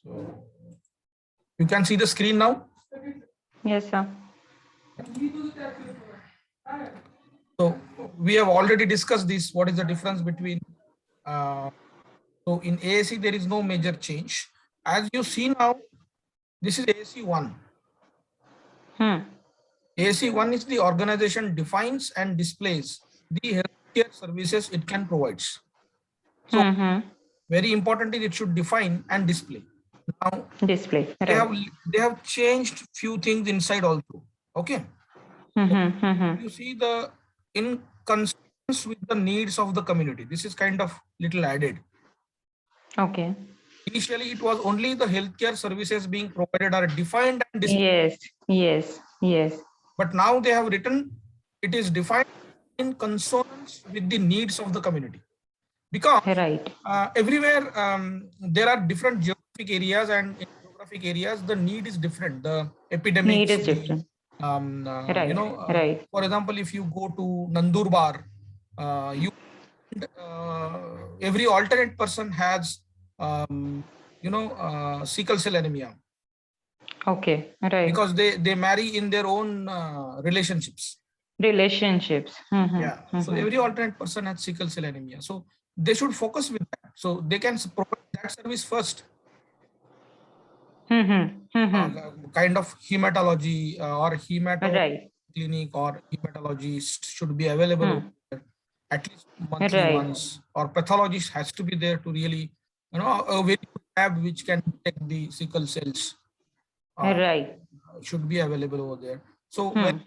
So you can see the screen now. Yes, sir. So we have already discussed this. What is the difference between? So in AAC there is no major change. As you see now, this is AAC1. AAC1 is the organization defines and displays the healthcare services it can provide. So very important is it should define and display. Now Display. Right. they have changed few things inside also. Okay. So you see the in concerns with the needs of the community. This is kind of little added. Okay. Initially, it was only the healthcare services being provided are defined and displayed. Yes. Yes. Yes. But now they have written it is defined in consonance with the needs of the community. Because Right. everywhere there are different geographic areas, and in geographic areas the need is different. The epidemics Need is different. Right. you know, Right. for example, if you go to Nandurbar, you every alternate person has sickle cell anemia. Okay. Right. Because they marry in their own relationships. Relationships. Yeah. So every alternate person has sickle cell anemia. So they should focus with that. So they can provide that service first. Kind of hematology or hematology clinic or hematologist should be available at least monthly once, or pathologist has to be there to really, a very good lab which can detect the sickle cells. Should be available over there. So when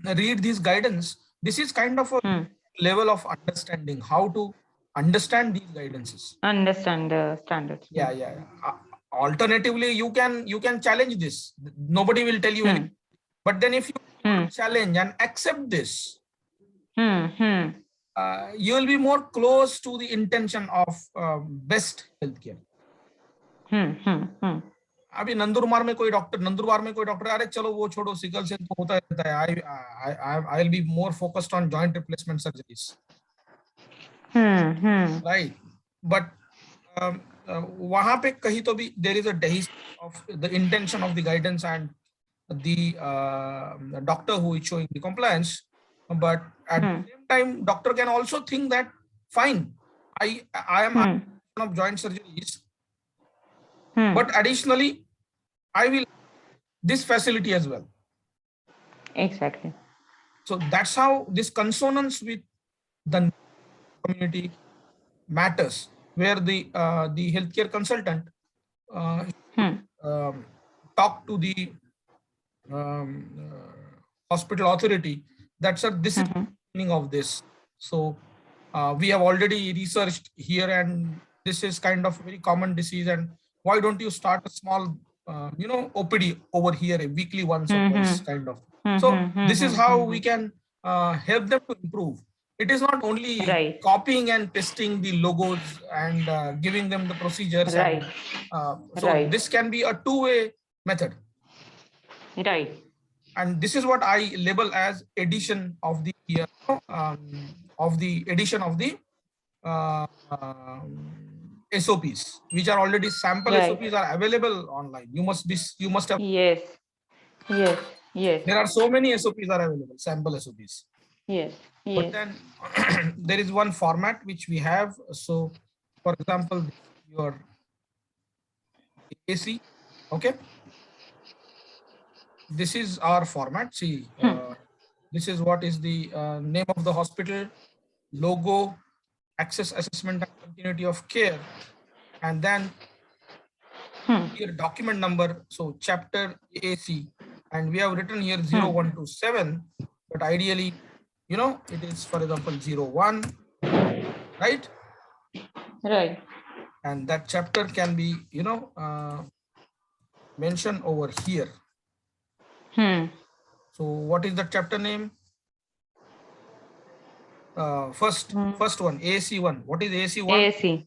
read this guidance, this is kind of a level of understanding, how to understand these guidances. Understand the standards. Yeah. Alternatively, you can challenge this. Nobody will tell you anything. But then if you challenge and accept this, you will be more close to the intention of best healthcare. अभी नंदुरबार में कोई doctor अरे चलो वो छोड़ो, sickle cell तो होता रहता है. I will be more focused on joint replacement surgeries. Right. But वहां पे कहीं तो भी there is a dehiscence of the intention of the guidance and the doctor who is showing the compliance. But at the same time, doctor can also think that fine, I am of joint surgeries, but additionally I will this facility as well. Exactly. So that's how this consonance with the community matters, where the healthcare consultant talk to the hospital authority that, sir, this is the meaning of this. So we have already researched here, and this is kind of very common disease, and why don't you start a small OPD over here, a weekly once or twice kind of. So this is how we can help them to improve. It is not only copying and pasting the logos and giving them the procedures. So this can be a two-way method. Right. And this is what I label as addition of the addition of the SOPs, which are already sample SOPs are available online. You must have. Yes. There are so many SOPs are available, sample SOPs. Yes. But then there is one format which we have. So for example, your AC, okay. This is our format. See, this is what is the name of the hospital, logo, access assessment and continuity of care, and then here document number. So chapter AC, and we have written here 0127, but ideally, it is, for example, 01, right? Right. And that chapter can be, mentioned over here. So what is the chapter name? First one, AC1. What is AC1?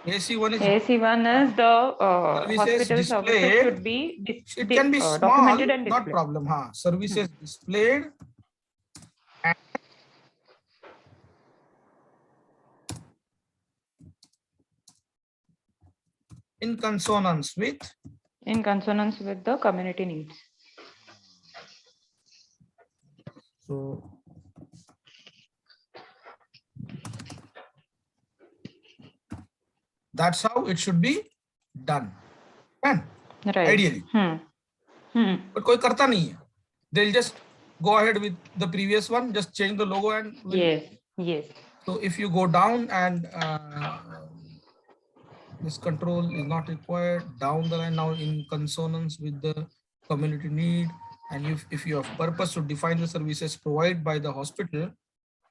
AC1 is the hospital services should be it can be small, documented and displayed. Not problem. Services displayed and in consonance with the community needs. So that's how it should be done. And Right. ideally. But koi karta nahi hai. They'll just go ahead with the previous one, just change the logo and Yes. So if you go down and this control is not required down the line now in consonance with the community need, and if you have purpose to define the services provided by the hospital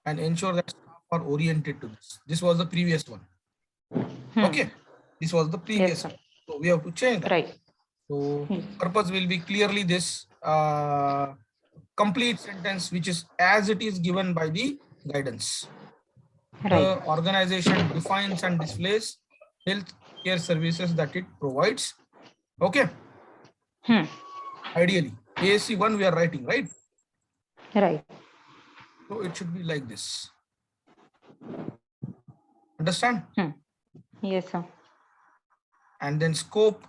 and ensure that staff are oriented to this. This was the previous one. Okay, this was the previous one. So we have to change that. Right. So purpose will be clearly this complete sentence, which is as it is given by the guidance. Right. The organization defines and displays health care services that it provides. Okay. Ideally, ASC 1 we are writing, right? Right. So it should be like this. Understand? Yes, sir. And then scope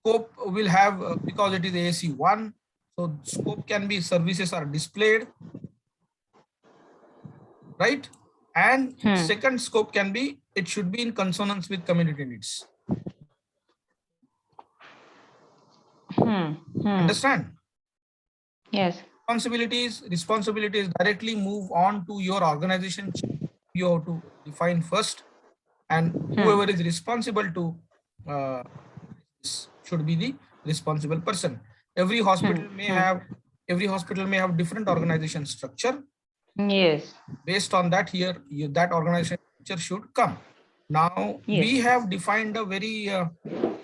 will have, because it is ASC 1, so scope can be services are displayed, right? And second scope can be, it should be in consonance with community needs. Understand? Yes. Responsibilities directly move on to your organization. You have to define first, and whoever is responsible to should be the responsible person. Every hospital may have different organization structure. Yes. Based on that, that organization structure should come. Now we have defined a very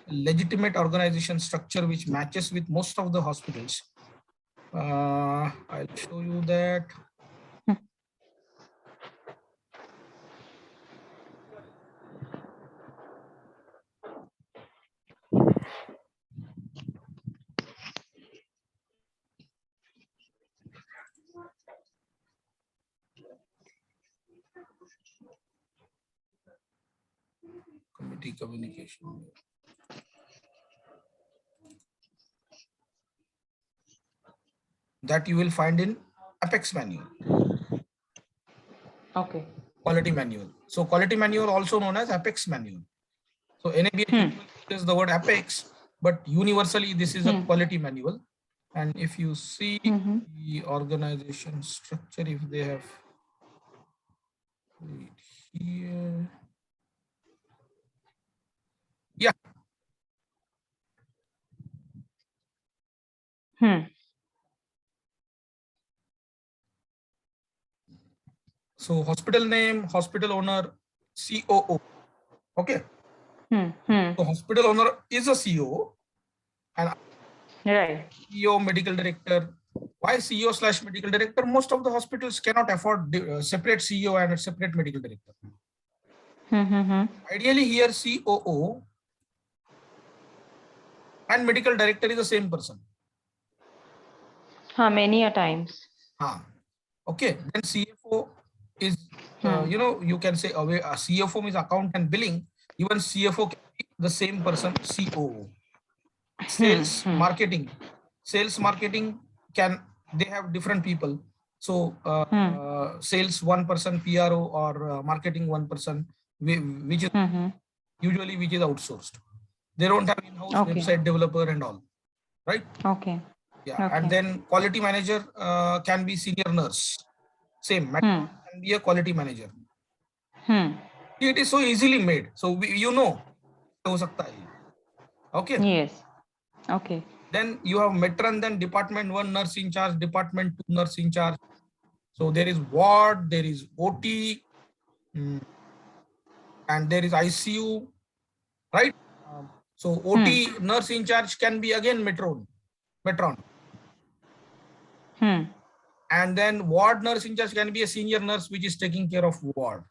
legitimate organization structure which matches with most of the hospitals. I'll show you that. Committee communication. That you will find in Apex manual. Okay. Quality manual. So quality manual also known as Apex manual. So NABH is the word Apex, but universally this is a quality manual. And if you see the organization structure, if they have here, yeah. So hospital name, hospital owner, COO. Okay. So hospital owner is a CEO, and right. CEO, medical director. Why CEO/medical director? Most of the hospitals cannot afford separate CEO and a separate medical director. Ideally, here COO and medical director is the same person. Many a times. Okay. Then CFO is, you can say away. CFO means account and billing. Even CFO can be the same person, COO. Sales marketing. Sales marketing they have different people. So sales one person, PRO, or marketing one person, which is usually which is outsourced. They don't have in-house website developer and all, right? Okay. Yeah. Okay. And then quality manager can be senior nurse. Same. Can be a quality manager. It is so easily made. So okay. Yes. Okay. Then you have matron, then department 1 nurse in charge, department 2 nurse in charge. So there is ward, there is OT, and there is ICU, right? So OT nurse in charge can be again matron. And then ward nurse in charge can be a senior nurse which is taking care of ward.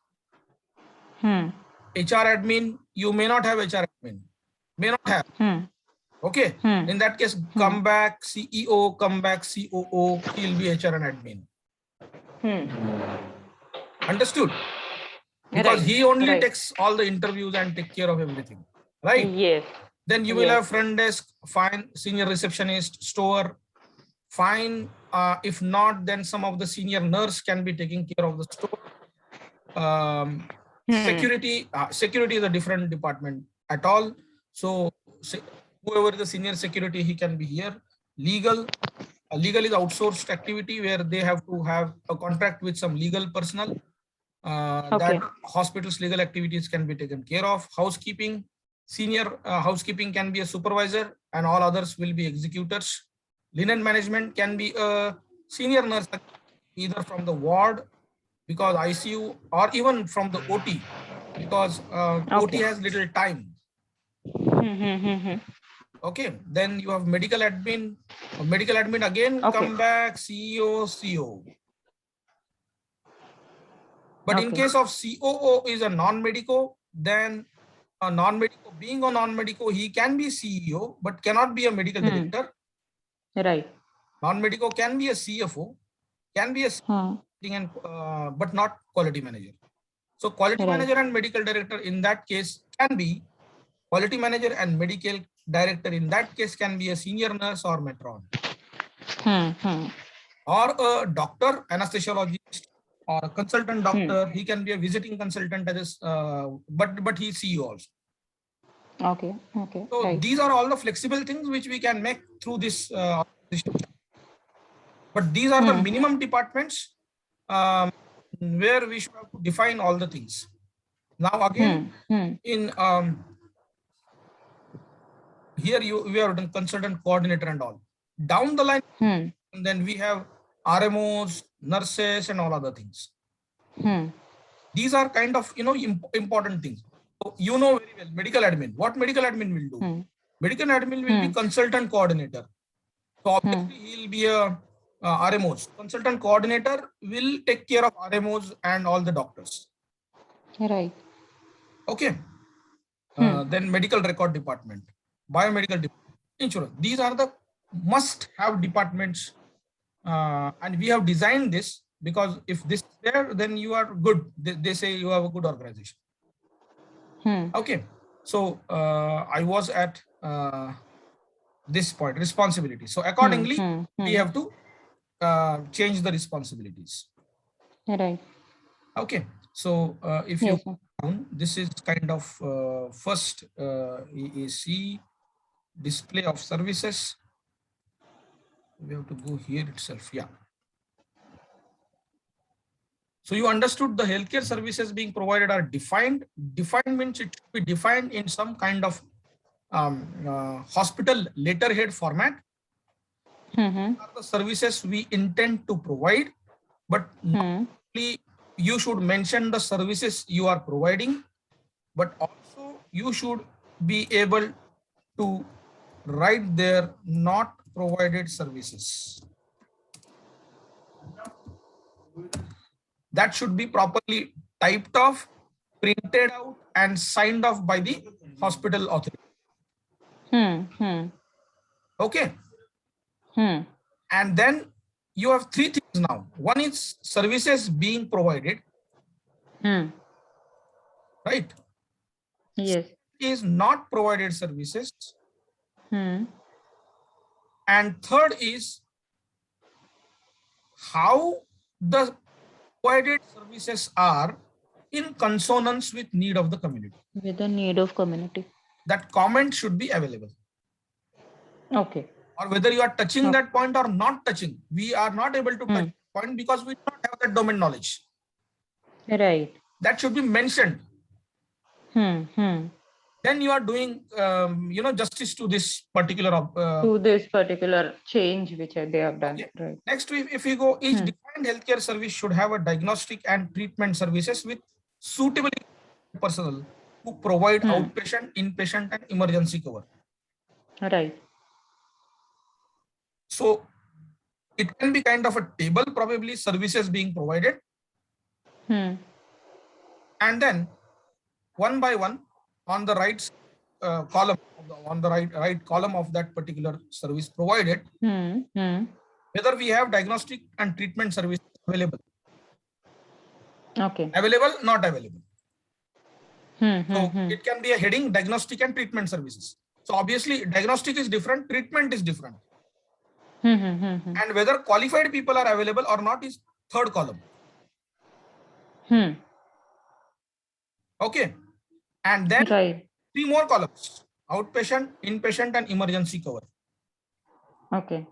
HR admin, you may not have HR admin. May not have. Okay. In that case, come back CEO, come back COO, he'll be HR and admin. Understood? because Right. he only Right. takes all the interviews and take care of everything, right? Yes. Then you will Yes. have front desk, fine, senior receptionist, store, fine. If not, then some of the senior nurse can be taking care of the store. Security, security is a different department at all. So whoever is the senior security, he can be here. Legal, legal is outsourced activity where they have to have a contract with some legal personnel. Okay. That hospitals legal activities can be taken care of. Housekeeping, senior housekeeping can be a supervisor and all others will be executors. Linen management can be a senior nurse, either from the ward because ICU or even from the OT because OT Okay. has little time. Mm-hmm. Okay, then you have medical admin. Medical admin again, Okay. come back, CEO, CO. But in Okay. case of COO is a non-medico, then a non-medico, being a non-medico, he can be CEO, but cannot be a medical director. Right. Non-medico can be a CFO, can be a and but not quality manager. So quality Right. manager and medical director in that case can be quality manager and medical director in that case can be a senior nurse or matron or a doctor, anesthesiologist or a consultant doctor. He can be a visiting consultant as but he's CEO also. Okay. Okay. So Right. these are all the flexible things which we can make through this organization. But these are the minimum departments where we should have to define all the things. Now again, in here we are done consultant coordinator and all. Down the line, and then we have RMOs, nurses, and all other things. These are kind of important things. So you know very well medical admin. What medical admin will do? Medical admin will be consultant coordinator. So obviously he'll be a RMOs. Consultant coordinator will take care of RMOs and all the doctors. Right. Okay. Then medical record department, biomedical department, insurance. These are the must-have departments, and we have designed this because if this is there, then you are good. They say you have a good organization. Okay. So I was at this point, responsibility. So accordingly, we have to change the responsibilities. Right. Okay. So if you this is kind of first EAC display of services. We have to go here itself. Yeah. So you understood the healthcare services being provided are defined. Defined means it should be defined in some kind of hospital letterhead format. Are the services we intend to provide, but not only you should mention the services you are providing, but also you should be able to write there not provided services. That should be properly typed off, printed out, and signed off by the hospital authority. Okay. And then you have three things now. One is services being provided. Right? Yes. Is not provided services. And third is how the provided services are in consonance with need of the community. With the need of community. That comment should be available. Okay. Or whether you are touching that point or not touching, we are not able to touch that point because we do not have that domain knowledge. Right. That should be mentioned. Then you are doing, justice to this particular to this particular change which they have done. Okay. Right. Next, if we go, each defined healthcare service should have a diagnostic and treatment services with suitable personnel who provide outpatient, inpatient, and emergency cover. Right. So it can be kind of a table, probably services being provided. And then one by one on the right column, on the right column of that particular service provided, whether we have diagnostic and treatment service available. Okay. Available, not available. So it can be a heading diagnostic and treatment services. So obviously diagnostic is different, treatment is different. And whether qualified people are available or not is third column. Okay. And then three more columns: outpatient, inpatient, and emergency cover. Okay.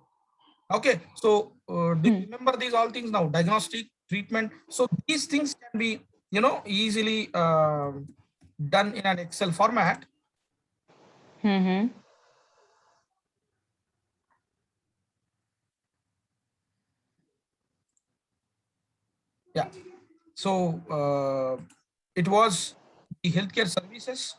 Okay. So do you remember these all things now? Diagnostic, treatment. So these things can be, easily done in an Excel format. Yeah. So it was the healthcare services.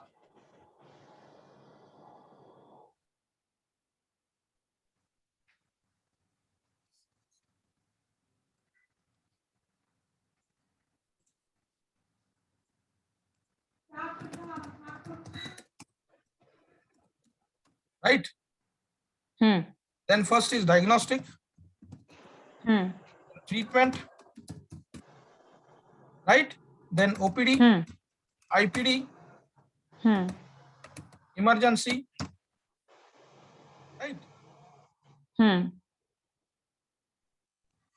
Right. Then first is diagnostic, treatment, right? Then OPD, IPD, emergency, right?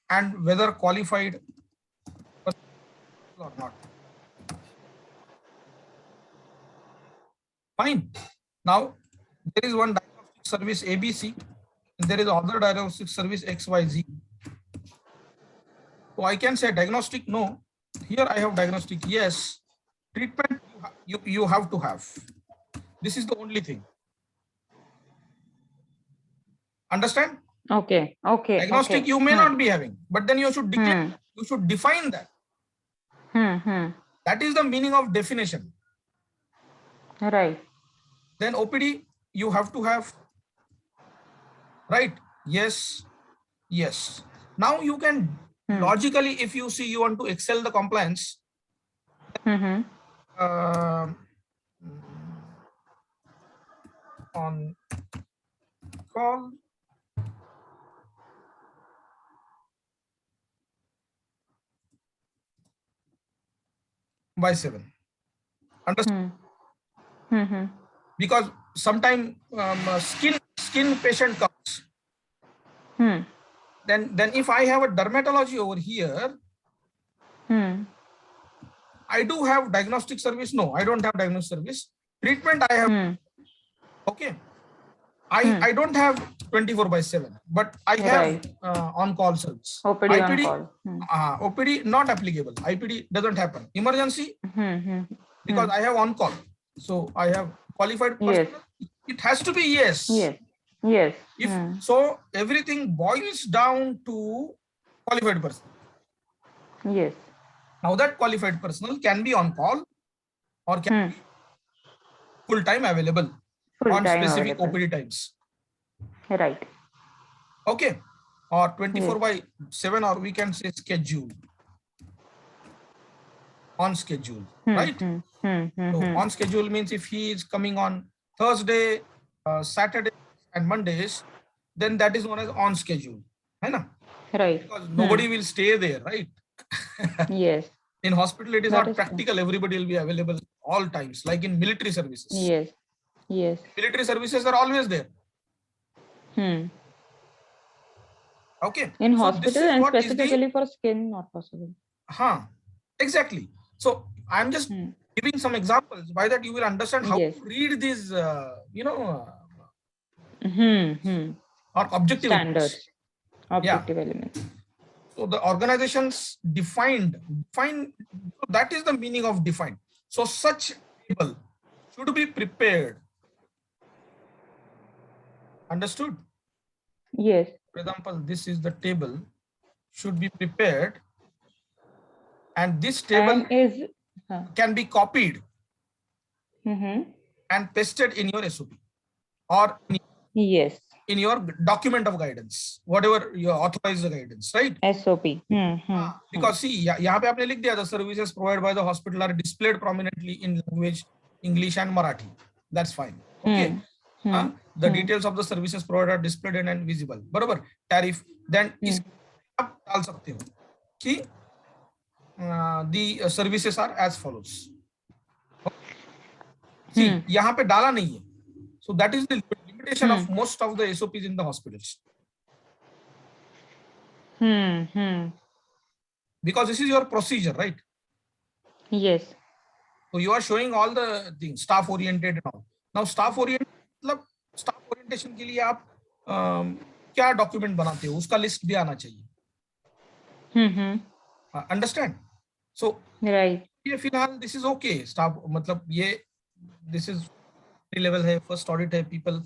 And whether qualified or not. Fine. Now there is one diagnostic service ABC, and there is other diagnostic service XYZ. So I can say diagnostic no. Here I have diagnostic yes. Treatment you have to have. This is the only thing. Understand? Okay. Diagnostic you may not be having, but then you should declare, you should define that. That is the meaning of definition. Right. Then OPD you have to have, right? Yes, yes. Now you can logically, if you see you want to excel the compliance, on call by 7. Understand? Because sometimes skin patient comes. Then if I have a dermatology over here, I do have diagnostic service. No, I don't have diagnostic service. Treatment I have. Okay. I don't have 24/7, but I have on-call service. OPD IPD, on-call. OPD not applicable. IPD doesn't happen. Emergency, because I have on-call. So I have qualified person. Yes. It has to be yes. Yes. If so, everything boils down to qualified person. Yes. Now that qualified personnel can be on call or can be full-time available on specific OPD times. Right. Okay. Or 24/7, or we can say schedule. On schedule, right? So on schedule means if he is coming on Thursday, Saturday, and Mondays, then that is known as on schedule. Right. Because nobody will stay there, right? Yes. In hospital, it is That not practical. Everybody will be available all times, like in military services. Yes. Yes. Military services are always there. Okay. In so hospital and specifically for skin, not possible. Exactly. So I'm just giving some examples. By that you will understand how to read these, or objective standards, objective elements. So the organizations define. That is the meaning of define. So such table should be prepared. Understood? Yes. For example, this is the table should be prepared, and this table can be copied and pasted in your SOP or in your document of guidance, whatever you authorize the guidance, right? SOP. Because see, यहाँ पे आपने लिख दिया, the services provided by the hospital are displayed prominently in language English and Marathi. That's fine. Okay. The details of the services provided are displayed and visible. बराबर? Tariff. Then इस आप डाल सकते हो कि the services are as follows. See, यहाँ पे डाला नहीं है. So that is the limitation of most of the SOPs in the hospitals. Because this is your procedure, right? Yes. So you are showing all the things, staff oriented and all. Now staff oriented, मतलब staff orientation के लिए आप क्या document बनाते हो, उसका list भी आना चाहिए. Understand? So Right. ये फिलहाल this is okay. Staff मतलब ये this is level है, first audit है, people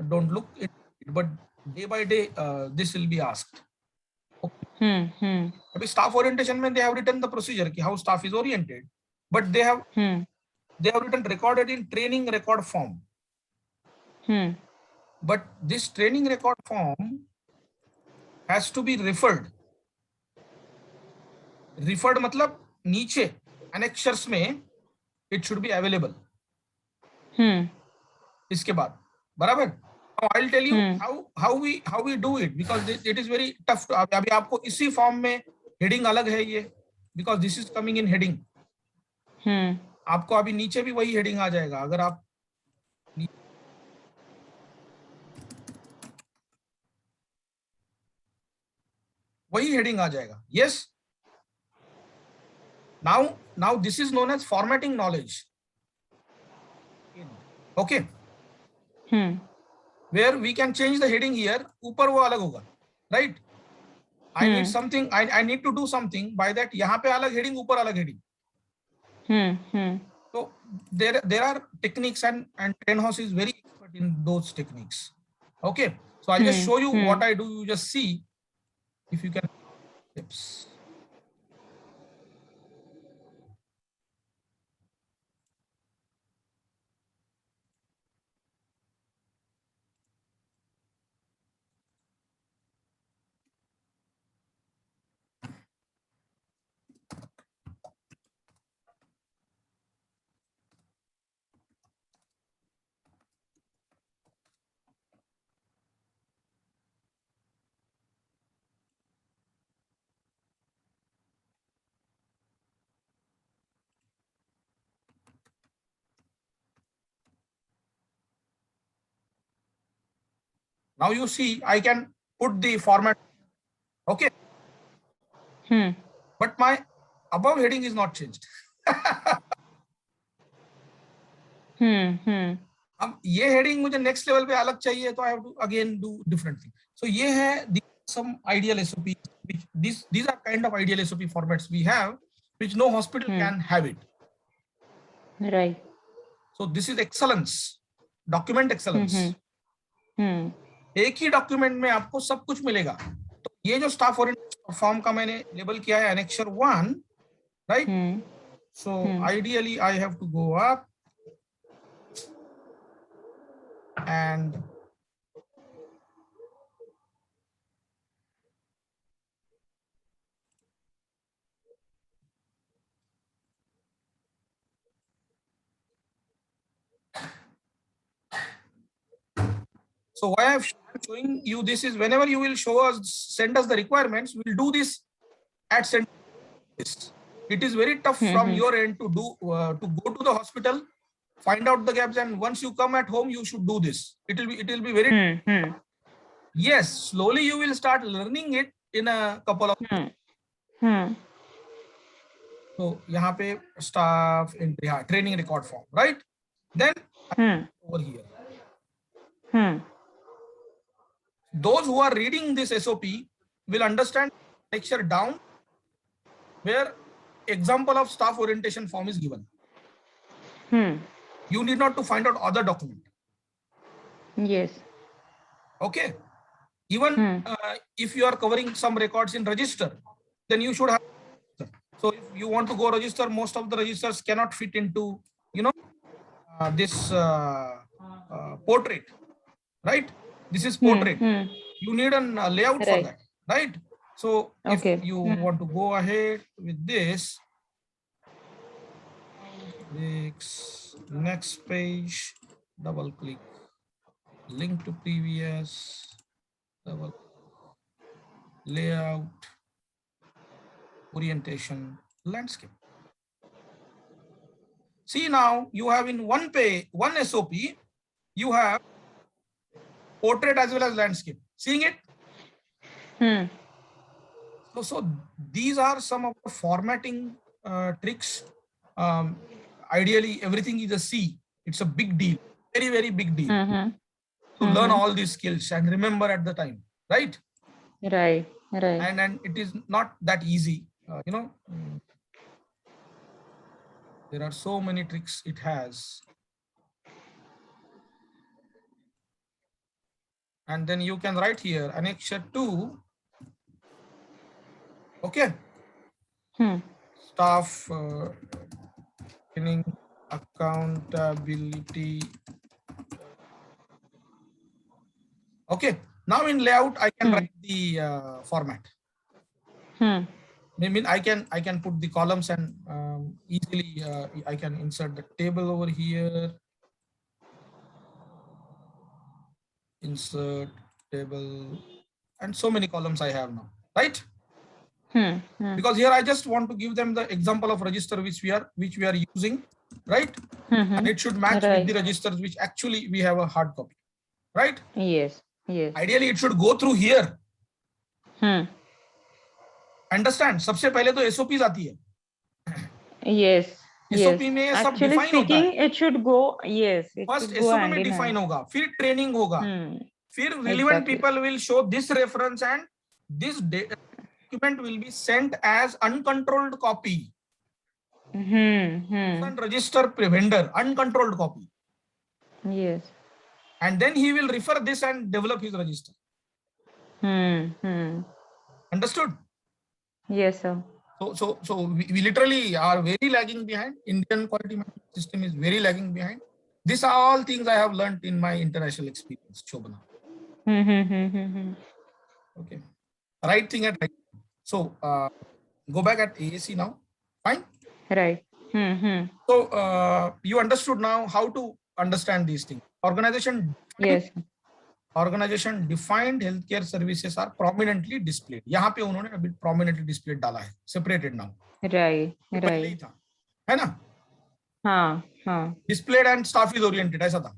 don't look it, but day by day this will be asked. अभी staff orientation में they have written the procedure कि how staff is oriented, but they have written recorded in training record form. But this training record form has to be referred. Referred मतलब नीचे annexures में it should be available. इसके बाद बराबर. Now I'll tell you how we do it, because it is very tough. अभी आपको इसी form में हेडिंग अलग है ये, because this is coming in heading. आपको अभी नीचे भी वही हेडिंग आ जाएगा अगर आप वही हेडिंग आ जाएगा. Yes. Now this is known as formatting knowledge. Okay. Where we can change the heading here, ऊपर वो अलग होगा, right? I need something, I need to do something, by that यहाँ पे अलग heading, ऊपर अलग heading. So there are techniques, and Trainhouse is very expert in those techniques. Okay, so I'll just show you what I do. You just see if you can. Tips. Now you see, I can put the format. Okay. But my above heading is not changed. अब ये heading मुझे next level पे अलग चाहिए, तो I have to again do different thing. So ये है some ideal SOP, which these are kind of ideal SOP formats we have, which no hospital can have it. Right. So this is excellence, document excellence. एक ही document में आपको सब कुछ मिलेगा. तो ये जो स्टाफ ओरिएंटेड फॉर्म का मैंने लेबल किया है annexure 1, right? So ideally I have to go up and so why I'm showing you this is, whenever you will show us, send us the requirements, we'll do this at send. It is very tough from your end to do to go to the hospital, find out the gaps, and once you come at home, you should do this. It will be very yes, slowly you will start learning it in a couple of so यहाँ पे staff entry, training record form, right? Then over here. Those who are reading this SOP will understand lecture down where example of staff orientation form is given. You need not to find out other document. Yes. Okay. Even if you are covering some records in register, then you should have. So if you want to go register, most of the registers cannot fit into, you know, this portrait, right? This is portrait. You need a layout for that, right? So if you want to go ahead with this, next page, double click, link to previous, double layout, orientation, landscape. See now you have in one SOP, you have portrait as well as landscape. Seeing it? So these are some of the formatting tricks. Ideally, everything is a C. It's a big deal, very, very big deal to learn all these skills and remember at the time, right? Right. And it is not that easy, you know. There are so many tricks it has. And then you can write here annexure 2. Okay. Staff training accountability. Okay. Now in layout, I can write the format. I mean, I can put the columns and easily I can insert the table over here. Insert table, and so many columns I have now, right? Because here I just want to give them the example of register which we are using, right? And it should match with the registers which actually we have a hard copy, right? Yes. Ideally it should go through here. Understand? सबसे पहले तो SOPs आती है. Yes. SOP में सब Actually define होता speaking, है. it should go. Yes. First SOP में define होगा, फिर training होगा, फिर relevant people will show this reference and this document will be sent as uncontrolled copy. And register vendor, uncontrolled copy. Yes. And then he will refer this and develop his register. Understood? Yes, sir. So we literally are very lagging behind. Indian quality management system is very lagging behind. These are all things I have learned in my international experience, Shobana. Okay. Right thing at right. So go back at AAC now. Fine. Right. So you understood now how to understand these things. Organization. Yes. Organization defined healthcare services are prominently displayed. यहाँ पे उन्होंने अभी prominently displayed डाला है, separated now. Right. पहले ही था, है ना? हाँ. Displayed and staff is oriented ऐसा था.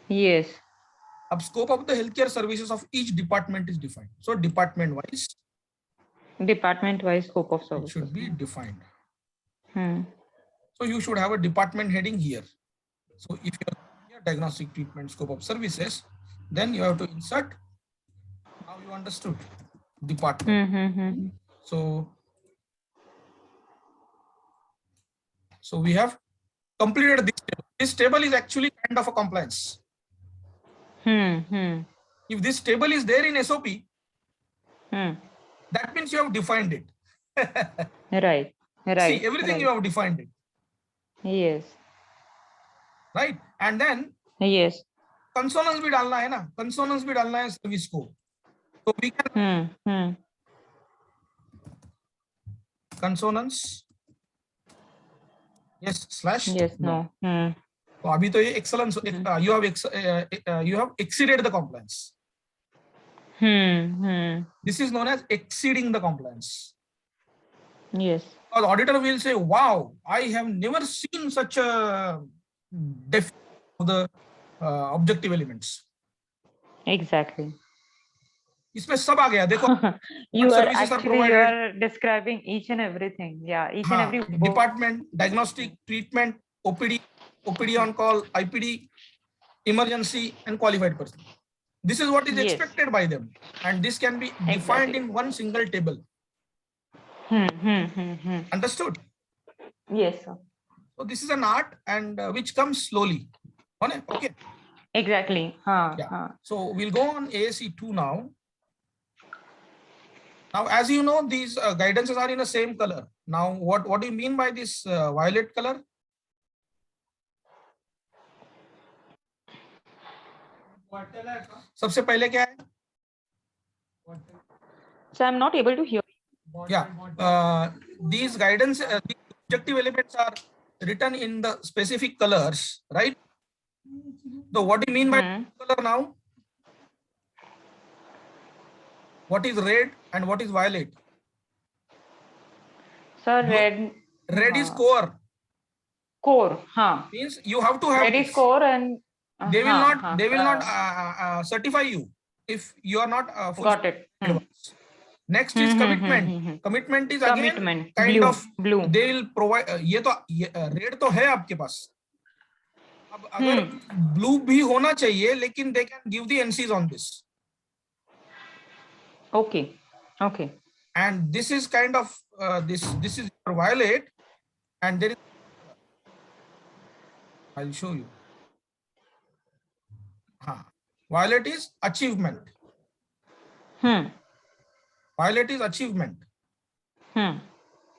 Yes. अब scope of the healthcare services of each department is defined. So department wise scope of services. It should be defined. So you should have a department heading here. So if you have diagnostic treatment scope of services, then you have to insert. Now you understood department. So we have completed this table. This table is actually kind of a compliance. If this table is there in SOP, that means you have defined it. Right. See, everything you have defined it. Yes. Right. And then yes. Consonants भी डालना है ना, consonants भी डालना है service को. So we can consonants. Yes, slash. Yes, no. तो अभी तो ये excellence, you have exceeded the compliance. This is known as exceeding the compliance. Yes. Because auditor will say, wow, I have never seen such a definition of the objective elements. Exactly. इसमें सब आ गया देखो. You are describing each and everything. Yeah, each and every department, diagnostic, treatment, OPD on call, IPD, emergency, and qualified person. This is what is expected by them, and this can be defined in one single table. Understood? Yes, sir. So this is an art, and which comes slowly. Okay. Exactly. So we'll go on AAC 2 now. Now, as you know, these guidances are in the same color. Now, what do you mean by this violet color? सबसे पहले क्या है? So I'm not able to hear. Yeah, these guidance, the objective elements are written in the specific colors, right? So what do you mean by color now? What is red and what is violet? Sir, red. Red is core. core. हाँ. Means you have to have Credit this. score and They will हाँ, not certify you if you are not full got it. advance. Next is commitment. Commitment is again Commitment. kind of Blue. they will provide. ये तो red तो है आपके पास. अब अगर blue भी होना चाहिए, लेकिन they can give the NCs on this. Okay. Okay. And this is kind of this is violate, and there is. I'll show you. Violet is achievement. Violet is achievement.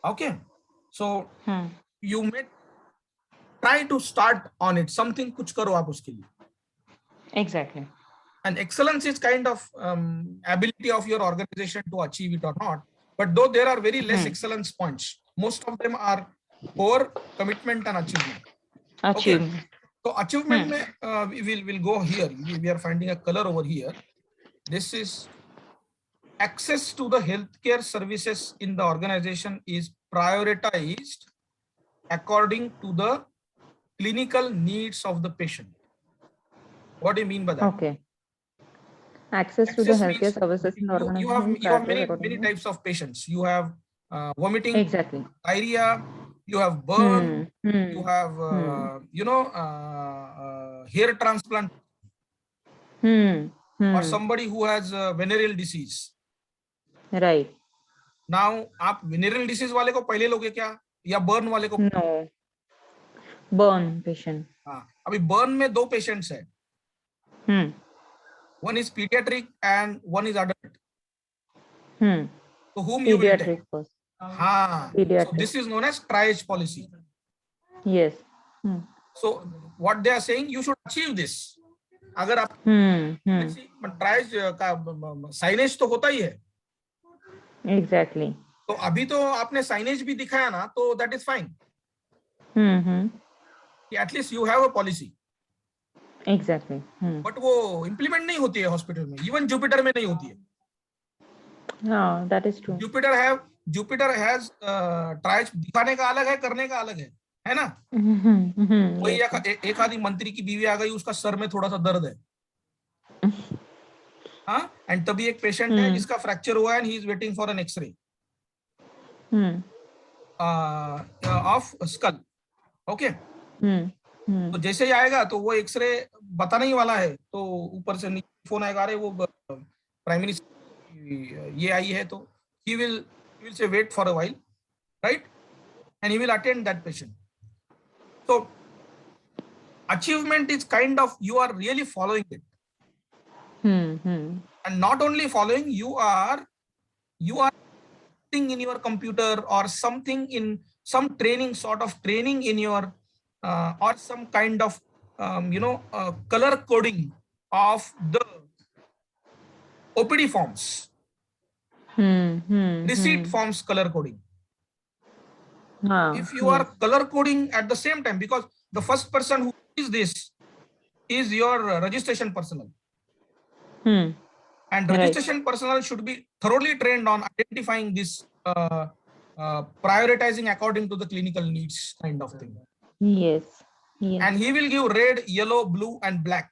Okay. So you may try to start on it. Something कुछ करो आप उसके लिए. Exactly. And excellence is kind of ability of your organization to achieve it or not. But though there are very less excellence points, most of them are core, commitment, and achievement. Achievement. Okay. So achievement we'll go here. We are finding a color over here. This is access to the healthcare services in the organization is prioritized according to the clinical needs of the patient. What do you mean by that? Okay. Access to the healthcare services in the organization. You have many types of patients. You have vomiting, exactly, diarrhea, you have burn, you have hair transplant, or somebody who has venereal disease. Right. Now, आप venereal disease वाले को पहले लोगे क्या, या burn वाले को? No. Burn patient. हाँ, अभी burn में दो patients हैं. One is pediatric and one is adult. So whom you will take? First. So this is known as triage policy. Yes. So what they are saying, you should achieve this. अगर आप triage का signage तो होता ही है. Exactly. तो अभी तो आपने signage भी दिखाया ना, तो that is fine. At least you have a policy. Exactly. But वो implement नहीं होती है hospital में. Even Jupiter में नहीं होती है. No, that is true. Jupiter has triage दिखाने का अलग है, करने का अलग है ना? वही एक आदि मंत्री की बीवी आ गई, उसका सर में थोड़ा सा दर्द है. हाँ, and तभी एक पेशेंट है जिसका फ्रैक्चर हुआ है and he is waiting for an X-ray of skull. Okay. तो जैसे ही आएगा तो वो एक्सरे बताने ही वाला है, तो ऊपर से फोन आएगा, अरे वो प्राइम मिनिस्टर ये आई है, तो he will say wait for a while, right, and he will attend that patient. So achievement is kind of you are really following it, and not only following, you are in your computer or something in some training, sort of training in your or some kind of color coding of the OPD forms, receipt forms color coding. If you are color coding at the same time, because the first person who is this is your registration personnel, and registration personnel should be thoroughly trained on identifying this prioritizing according to the clinical needs kind of thing. Yes. And he will give red, yellow, blue and black.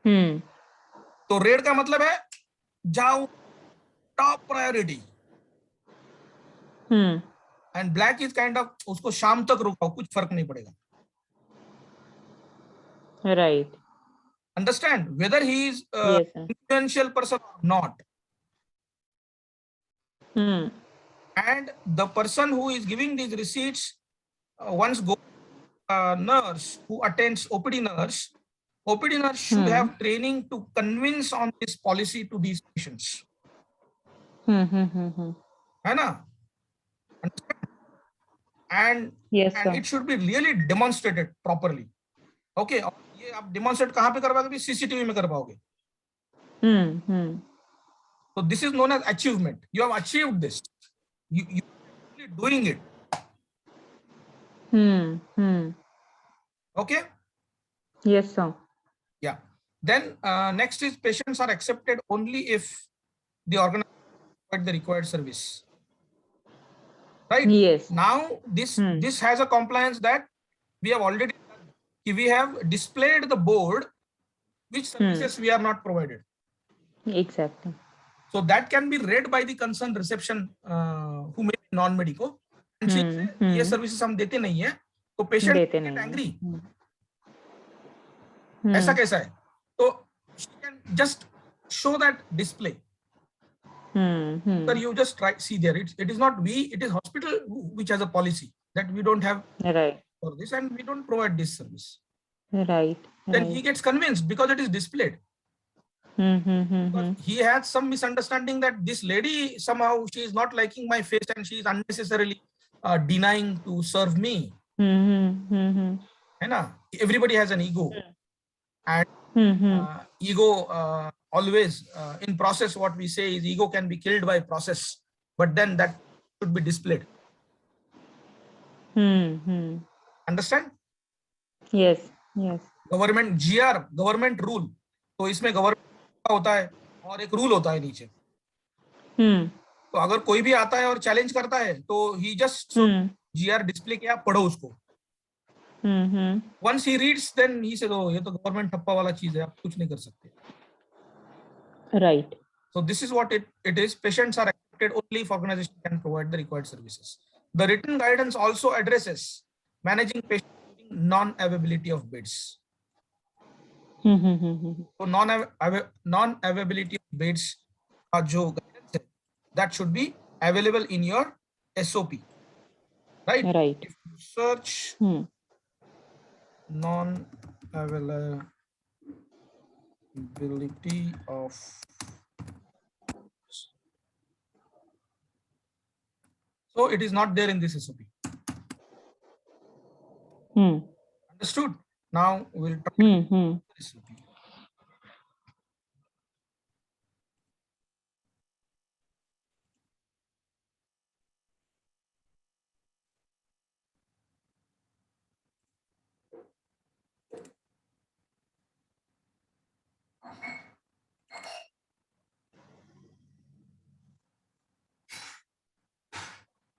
तो red का मतलब है जाओ top priority, and black is kind of उसको शाम तक रुकाओ, कुछ फर्क नहीं पड़ेगा. Right. Understand whether he is influential person or not. And the person who is giving these receipts once go nurse who attends OPD nurse should have training to convince on this policy to these patients. है ना? And it should be really demonstrated properly. Okay, ये आप demonstrate कहाँ पे कर पाओगे? CCTV में कर पाओगे. So this is known as achievement. You have achieved this. You are doing it. Okay. Yes, sir. Yeah. Then next is patients are accepted only if the organization provides the required service. right? Yes. Now this has a compliance that we have already done. We have displayed the board which services we are not provided. Exactly. So that can be read by the concerned reception who may be non-medico. And she say, ये services हम देते नहीं है, तो patient देते get नहीं angry. हैं। ऐसा कैसा है? So she can just show that display. Sir, you just try, see there. It is not we, it is hospital which has a policy that we don't have Right. for this and we don't provide this service. Right. Then he gets convinced because it is displayed. Because he has some misunderstanding that this lady somehow she is not liking my face and she is unnecessarily denying to serve me. Everybody has an ego, and ego always in process. What we say is ego can be killed by process, but then that should be displayed. Understand? Yes. Yes. Government GR government rule, तो इसमें government होता है और एक rule होता है नीचे. तो अगर कोई भी आता है और चैलेंज करता है तो ही जस्ट GR डिस्प्ले किया, पढ़ो उसको. Once he reads, then he says, oh, ये तो गवर्नमेंट ठप्पा वाला चीज है, आप कुछ नहीं कर सकते. Right. So this is what it is. Patients are accepted only if organization can provide the required services. The written guidance also addresses managing patient non-availability of beds. So non-availability of beds का जो guidance है, that should be available in your SOP, right? Right. If you search non-availability of, so it is not there in this SOP. Understood? Now we'll try SOP.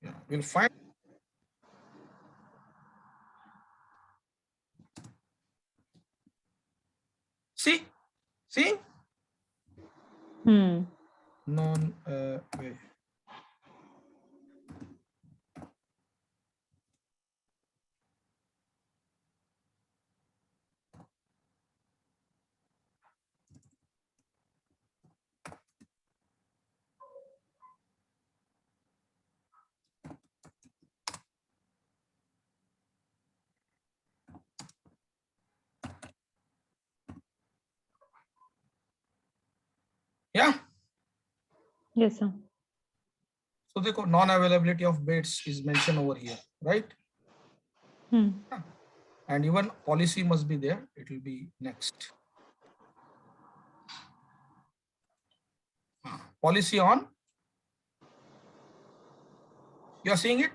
Yeah, we'll find. See? Wait. Yeah. Yes, sir. So देखो, non-availability of beds is mentioned over here, right? And even policy must be there. It will be next. Policy on. You are seeing it?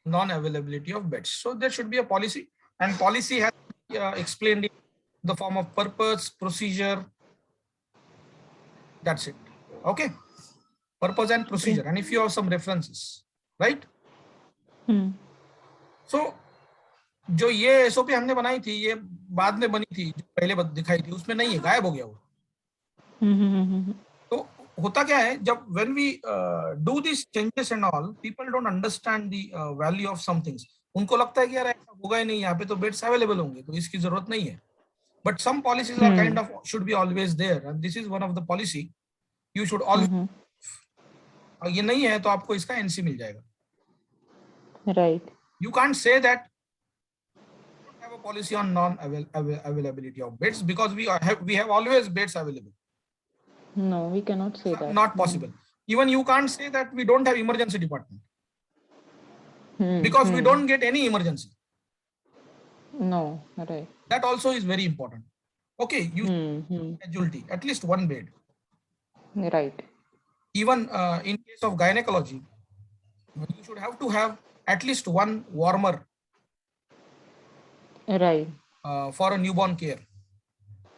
Non-availability of beds. So there should be a policy, and policy has explained in the form of purpose, procedure. That's it. Okay. Purpose and procedure. Okay. And if you have some references, right? So जो ये SOP हमने बनाई थी, ये बाद में बनी थी, जो पहले दिखाई थी, उसमें नहीं है, गायब हो गया वो. तो होता क्या है, जब when we do these changes and all, people don't understand the value of some things. उनको लगता है कि यार ऐसा होगा ही नहीं, यहाँ पे तो बेड्स अवेलेबल होंगे, तो इसकी जरूरत नहीं है. But some policies are kind of should be always there, and this is one of the policy. You should always. ये नहीं है तो आपको इसका NC मिल जाएगा. Right. You can't say that we don't have a policy on non-availability of beds because we have always beds available. No, we cannot say that. Not possible. Even you can't say that we don't have emergency department because we don't get any emergency. No, right. That also is very important. Okay, you casualty, at least one bed. Right. Even in case of gynecology, you should have to have at least one warmer. Right. For a newborn care.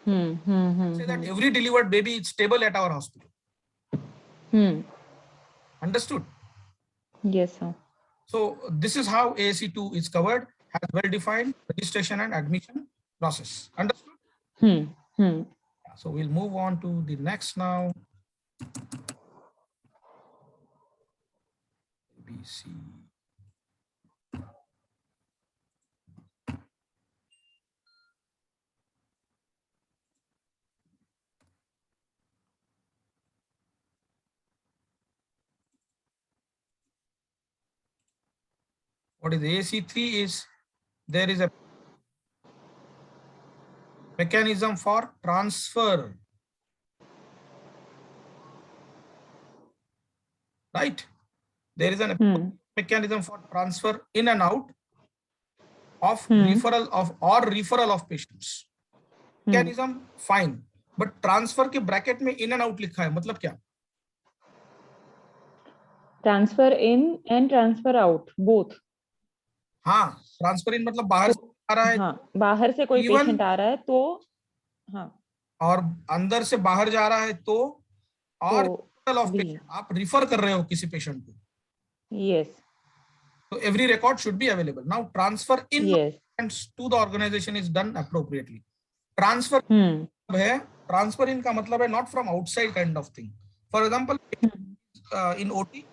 Say that every delivered baby is stable at our hospital. Understood? Yes, sir. So this is how ASC2 is covered, has well-defined registration and admission process. Understood? So we'll move on to the next now. ABC. What is AC3 is there is a mechanism for transfer, right? There is a mechanism for transfer in and out of referral of patients. Mechanism fine, but transfer के bracket में in and out लिखा है, मतलब क्या? Transfer in and transfer out, both. हाँ, transfer in मतलब बाहर से आ रहा है, हाँ, बाहर से कोई पेशेंट आ रहा है तो हाँ, और अंदर से बाहर जा रहा है तो, और ऑफ पेशेंट आप रिफर कर रहे हो किसी पेशेंट को. Yes. So every record should be available. Now transfer in to the organization is done appropriately. Transfer है, transfer in का मतलब है not from outside kind of thing. For example, in OT,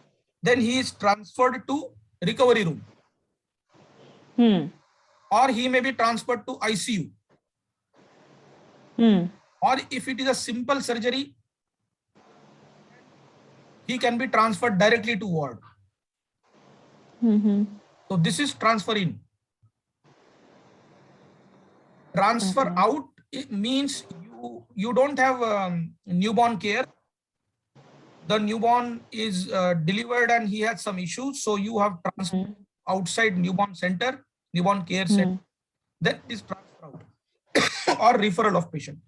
then he is transferred to recovery room. Or he may be transferred to ICU. Or if it is a simple surgery, he can be transferred directly to ward. So this is transfer in. Transfer out, it means you don't have newborn care. The newborn is delivered and he has some issues, so you have transfer outside newborn center, newborn care center. That is transfer out or referral of patient.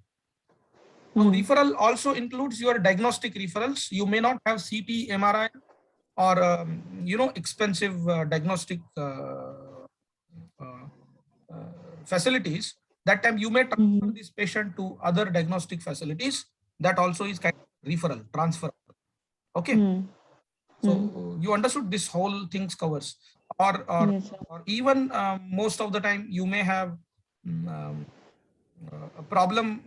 Now, referral also includes your diagnostic referrals. You may not have CT, MRI, or expensive diagnostic facilities. That time you may transfer this patient to other diagnostic facilities. That also is kind of referral, transfer. Okay. So you understood this whole things covers, or even most of the time you may have a problem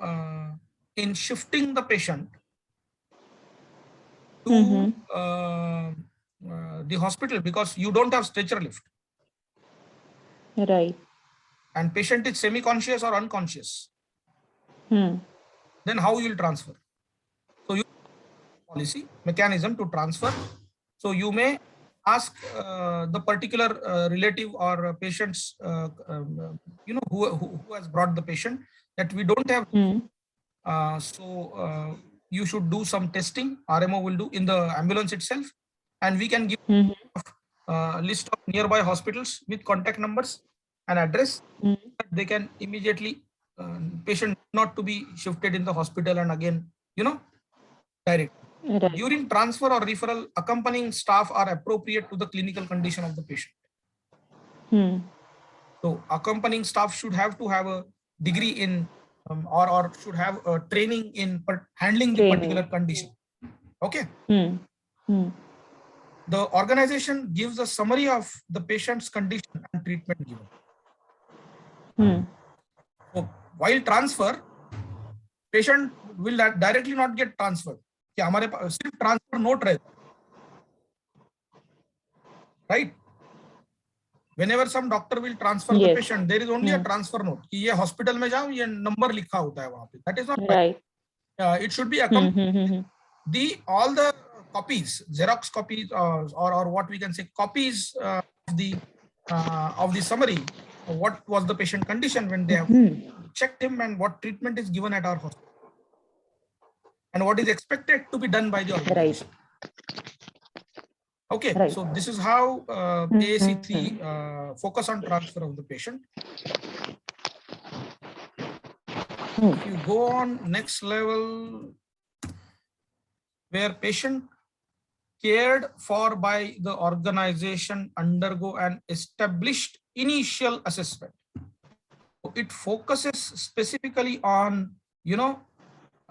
in shifting the patient to the hospital because you don't have stretcher lift. Right. And patient is semi-conscious or unconscious. Then how you will transfer? So you policy mechanism to transfer. So you may ask the particular relative or patients, who has brought the patient, that we don't have. So you should do some testing. RMO will do in the ambulance itself, and we can give list of nearby hospitals with contact numbers and address. They can immediately patient not to be shifted in the hospital and again, direct. Right. During transfer or referral, accompanying staff are appropriate to the clinical condition of the patient. So accompanying staff should have to have a degree in or should have a training in handling the particular condition. Okay. The organization gives a summary of the patient's condition and treatment given. So while transfer, patient will directly not get transferred. कि हमारे पास सिर्फ transfer note रहता, right? Whenever some doctor will transfer the patient, there is only a transfer note कि ये hospital में जाओ, ये number लिखा होता है वहाँ पे. That is not right. It should be accompanied all the copies, Xerox copies, or what we can say copies of the summary. What was the patient condition when they have checked him, and what treatment is given at our hospital, and what is expected to be done by the organization. Right. Okay, so this is how AAC3 focus on transfer of the patient. If you go on next level, where patient cared for by the organization undergo an established initial assessment. It focuses specifically on,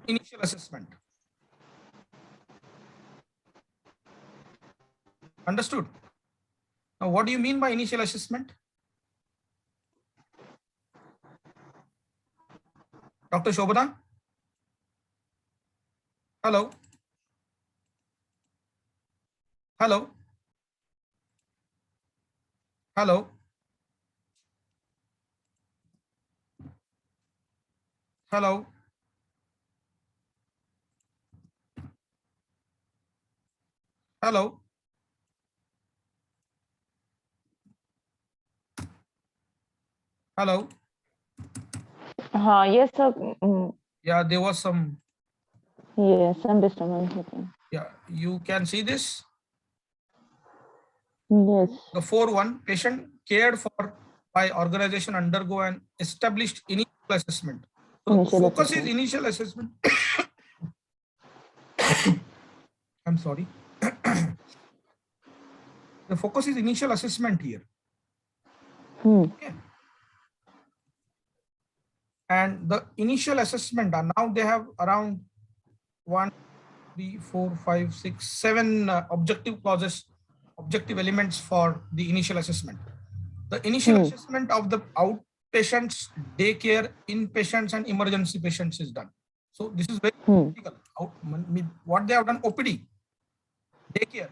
initial assessment. Understood? Now, what do you mean by initial assessment? Dr. Shobana? Hello? Hello? Hello? Hello? Hello? Hello? Yes, sir. Yeah, there was some. Yes, some disturbance. Okay. Yeah, you can see this. Yes. The 4.1 patient cared for by organization undergo an established initial assessment. So the Initial focus is assessment. initial assessment. I'm sorry. The focus is initial assessment here. Okay. And the initial assessment, now they have around 1, 3, 4, 5, 6, 7 objective clauses, objective elements for the initial assessment. The initial assessment of the outpatients, daycare, inpatients, and emergency patients is done. So this is very critical. What they have done: OPD, daycare,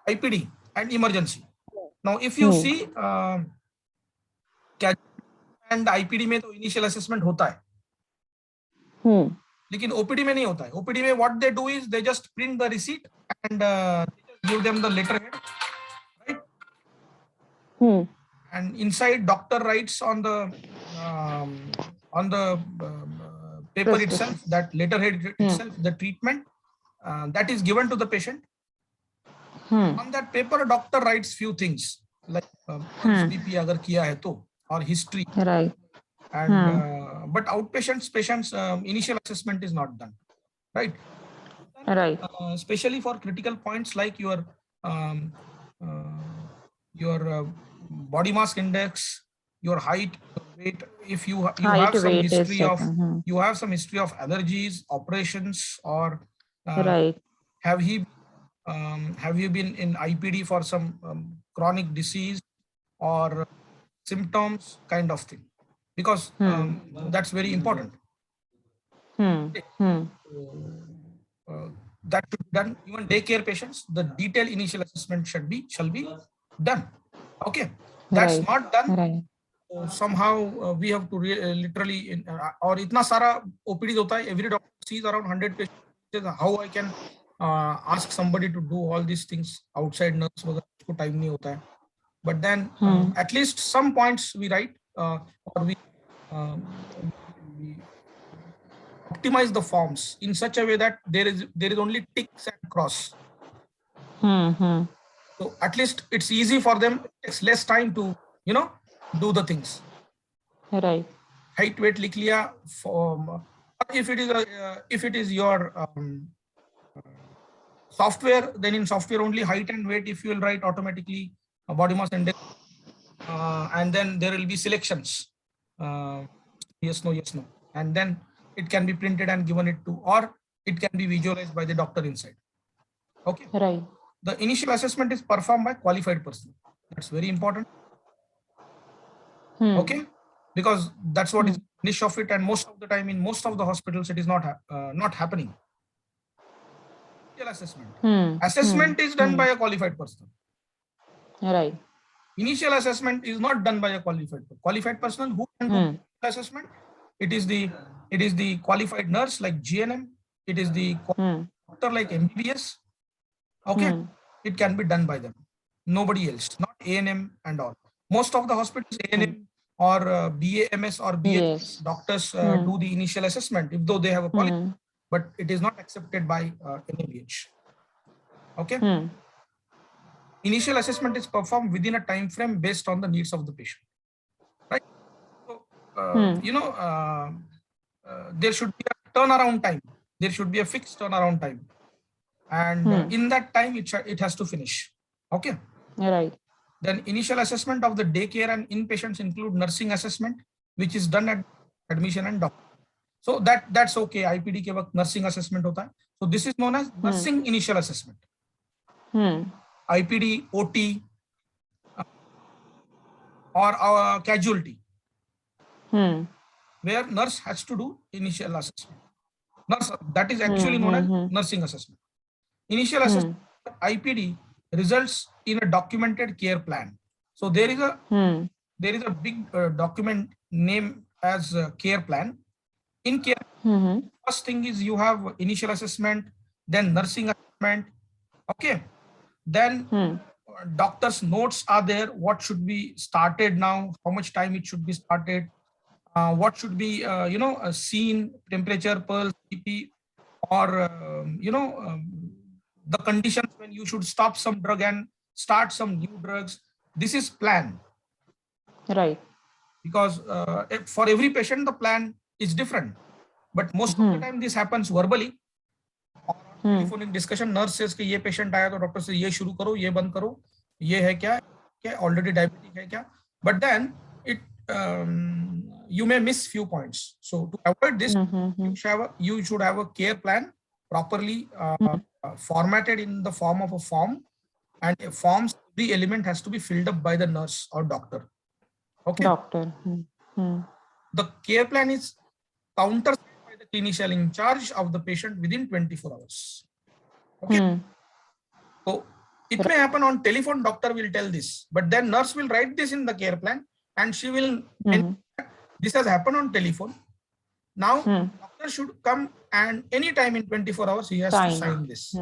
IPD, and emergency. Now, if you see, and IPD में तो initial assessment होता है, लेकिन OPD में नहीं होता है. OPD में what they do is they just print the receipt and give them the letterhead, right? And inside doctor writes on the paper itself, that letterhead itself, the treatment that is given to the patient. On that paper, doctor writes few things like BP अगर किया है तो, or history. Right. And but outpatients patients initial assessment is not done, right? Right. Especially for critical points like your body mass index, your height, weight. If you have some history of you have some history of allergies, operations, or right. Have you been in IPD for some chronic disease or symptoms, kind of thing, because that's very important. That should be done. Even daycare patients, the detailed initial assessment shall be done. Okay, that's not done. Right. Somehow we have to literally or itna sara OPDs hota hai, every doctor sees around 100 patients. How I can ask somebody to do all these things outside nurse वगैरह उसको time नहीं होता है. But then at least some points we write or we optimize the forms in such a way that there is only ticks and cross. So at least it's easy for them. It takes less time to do the things. Right. Height, weight लिख लिया. If it is your software, then in software only height and weight, if you will write automatically a body mass index, and then there will be selections, yes, no, and then it can be printed and given it to, or it can be visualized by the doctor inside. Okay. Right. The initial assessment is performed by qualified person. That's very important. Okay, because that's what is niche of it, and most of the time in most of the hospitals it is not happening. Assessment is done by a qualified person. Right. Initial assessment is not done by a qualified person. Who can do assessment? It is the qualified nurse like GNM. It is the doctor like MBBS. Okay, it can be done by them. Nobody else, not ANM and all. Most of the hospitals, ANM or BAMS or BHS doctors do the initial assessment, if though they have a policy, but it is not accepted by NABH. Okay. Initial assessment is performed within a time frame based on the needs of the patient, right? So, there should be a turnaround time. There should be a fixed turnaround time, and in that time it has to finish. Okay. Right. Then initial assessment of the daycare and inpatients include nursing assessment, which is done at admission and doctor. So that's okay. IPD के वक्त nursing assessment होता है. So this is known as nursing initial assessment. IPD, OT, or casualty, where nurse has to do initial assessment. Nurse, that is actually known as nursing assessment. Initial assessment, IPD, results in a documented care plan. So there is a big document named as care plan. In care, first thing is you have initial assessment, then nursing assessment. Okay, then doctor's notes are there. What should be started now? How much time it should be started? What should be seen, temperature, pulse, BP, or the conditions when you should stop some drug and start some new drugs. This is plan. Right. Because for every patient the plan is different, but most of the time this happens verbally. Telephonic discussion, nurse says कि ये patient आया तो doctor से ये शुरू करो, ये बंद करो, ये है क्या, already diabetic है क्या, but then it you may miss few points. So to avoid this, you should have a care plan properly formatted in the form of a form, and every element has to be filled up by the nurse or doctor. Okay. Doctor. The care plan is countered by the clinician in charge of the patient within 24 hours. Okay. So it may happen on telephone, doctor will tell this, but then nurse will write this in the care plan and she will, this has happened on telephone. Now doctor should come and anytime in 24 hours he has to sign this.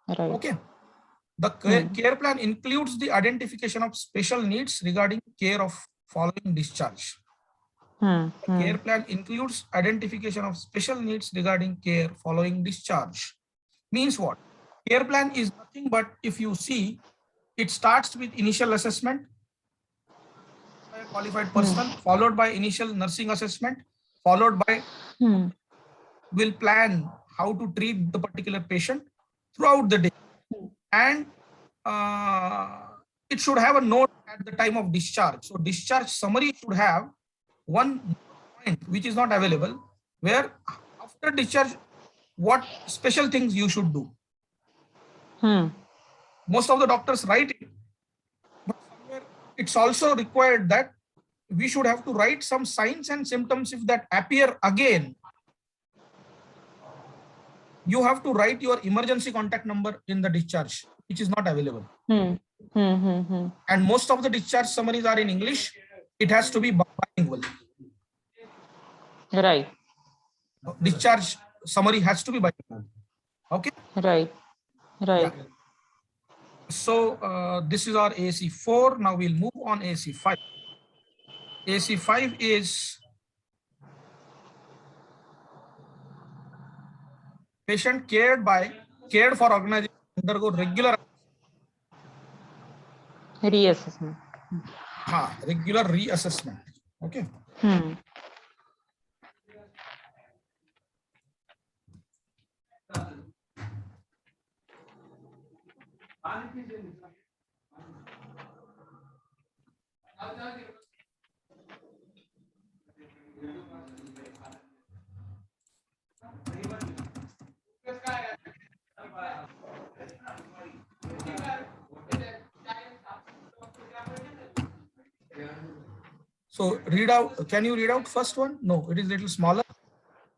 Right. Okay. The care plan includes the identification of special needs regarding care of following discharge. The care plan includes identification of special needs regarding care following discharge. Means what? Care plan is nothing but, if you see, it starts with initial assessment by a qualified person, followed by initial nursing assessment, followed by will plan how to treat the particular patient throughout the day. And it should have a note at the time of discharge. So discharge summary should have one point which is not available, where after discharge, what special things you should do. Most of the doctors write it, but somewhere it's also required that we should have to write some signs and symptoms if that appear again. You have to write your emergency contact number in the discharge, which is not available. And most of the discharge summaries are in English. It has to be bilingual. Right. Discharge summary has to be bilingual. Okay. Right. Right. Yeah. So this is our AAC 4. Now we'll move on AAC 5. AAC 5 is patient cared for organization undergo regular reassessment. Regular reassessment. Okay. So read out. Can you read out first one? No, it is little smaller.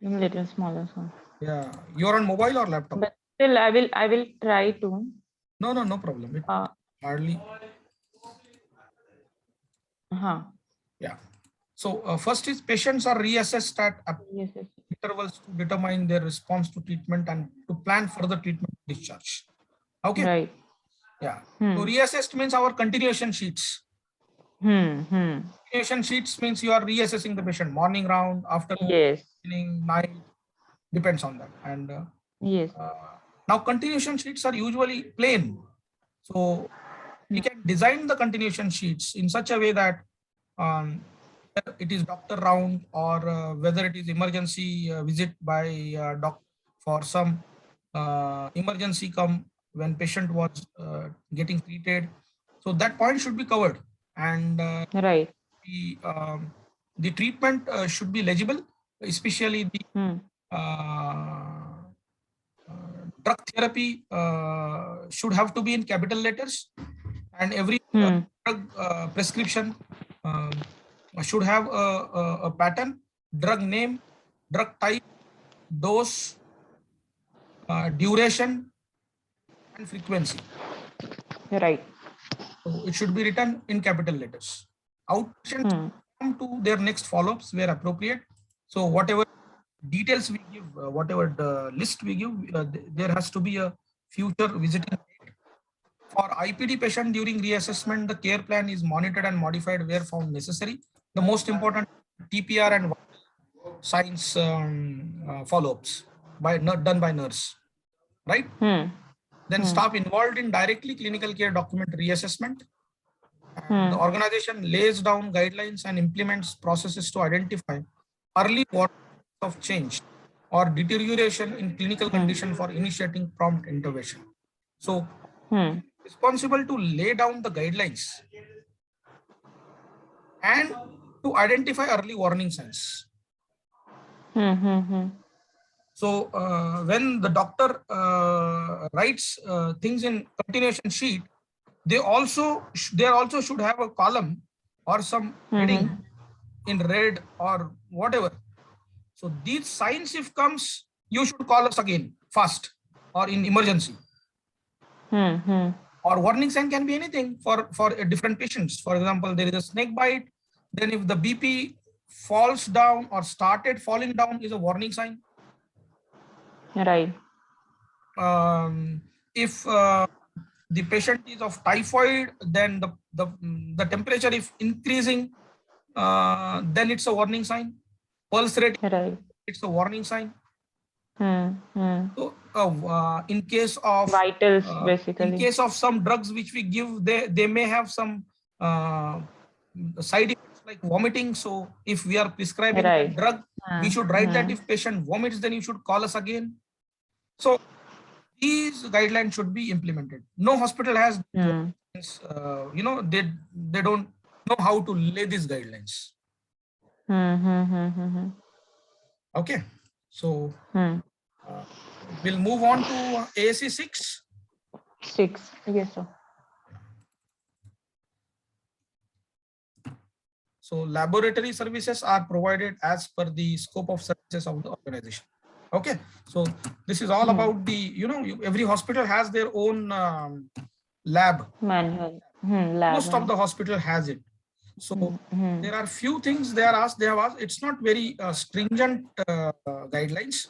Little smaller. So. Yeah, you're on mobile or laptop? But still, I will try to. No problem. It hardly. Yeah. So first is patients are reassessed at intervals to determine their response to treatment and to plan further treatment discharge. Okay. Right. Yeah. So reassessed means our continuation sheets. Continuation sheets means you are reassessing the patient morning round, afternoon, evening, night, depends on that. And now continuation sheets are usually plain. So we can design the continuation sheets in such a way that it is doctor round or whether it is emergency visit by doctor for some emergency come when patient was getting treated. So that point should be covered. And the treatment should be legible, especially the drug therapy should have to be in capital letters, and every drug prescription should have a pattern, drug name, drug type, dose, duration, and frequency. Right. So it should be written in capital letters. Outpatients come to their next follow-ups where appropriate. So whatever details we give, whatever the list we give, there has to be a future visiting date. For IPD patient during reassessment, the care plan is monitored and modified where found necessary. The most important TPR and signs follow-ups done by nurse, right? Then staff involved in directly clinical care document reassessment. The organization lays down guidelines and implements processes to identify early warnings of change or deterioration in clinical condition for initiating prompt intervention. So, responsible to lay down the guidelines and to identify early warning signs. So when the doctor writes things in continuation sheet, they also should have a column or some heading in red or whatever. So these signs, if comes, you should call us again fast or in emergency. Or warning sign can be anything for different patients. For example, there is a snake bite. Then if the BP falls down or started falling down is a warning sign. Right. If the patient is of typhoid, then the temperature is increasing, then it's a warning sign. Pulse rate, Right. it's a warning sign. So in case of vitals, basically, in case of some drugs which we give, they may have some side effects like vomiting. So if we are prescribing a drug, we should write that if patient vomits, then you should call us again. So these guidelines should be implemented. No hospital has, you know, they don't know how to lay these guidelines. Okay, so we'll move on to ASC 6. 6, yes, sir. So laboratory services are provided as per the scope of services of the organization. Okay, so this is all about the, you know, every hospital has their own lab manual. Lab. Most of the hospital has it. So there are few things they have asked. It's not very stringent guidelines,